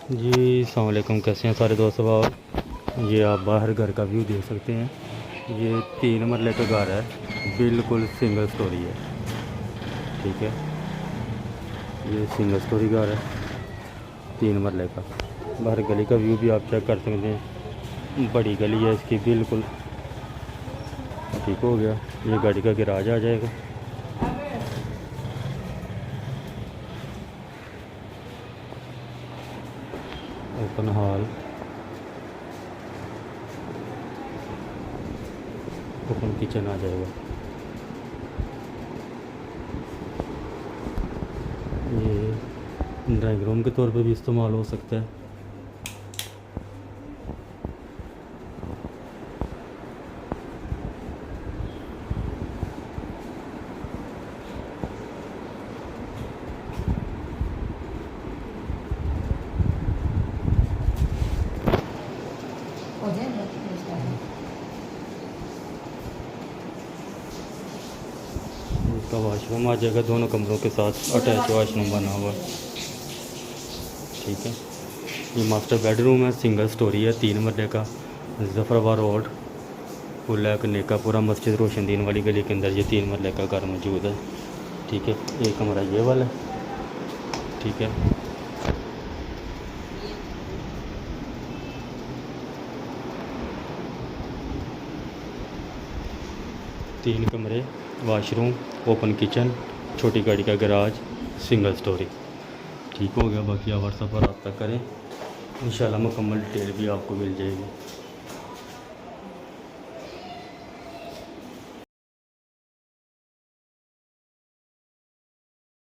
जी अस्सलाम वालेकुम, कैसे हैं सारे दोस्त अब ये आप बाहर घर का व्यू देख सकते हैं। ये 3 मरले का घर है, बिल्कुल सिंगल स्टोरी है। ठीक है, ये सिंगल स्टोरी घर है 3 मरले का। बाहर गली का व्यू भी आप चेक कर सकते हैं, बड़ी गली है इसकी बिल्कुल। ठीक हो गया, ये गाड़ी का गैराज आ जाएगा। ओपन हॉल, ओपन किचन आ जाएगा। ये ड्राइंग रूम के तौर पे भी इस्तेमाल हो सकता है। इसका वॉशरूम आ जाएगा, दोनों कमरों के साथ अटैच वॉशरूम बना हुआ। ठीक है, ये मास्टर बेडरूम है, सिंगल स्टोरी है, 3 मरले का। जफराबाद रोड, पुलक नेकापुरा मस्जिद रोशनदीन वाली गली के अंदर ये 3 मरले का घर मौजूद है। ठीक है, एक कमरा ये वाला है। ठीक है, तीन कमरे, वाशरूम, ओपन किचन, छोटी गाड़ी का गैराज, सिंगल स्टोरी। ठीक हो गया, बाकी आप व्हाट्सएप पर रब्ता करें, इंशाल्लाह मुकम्मल डिटेल भी आपको मिल जाएगी।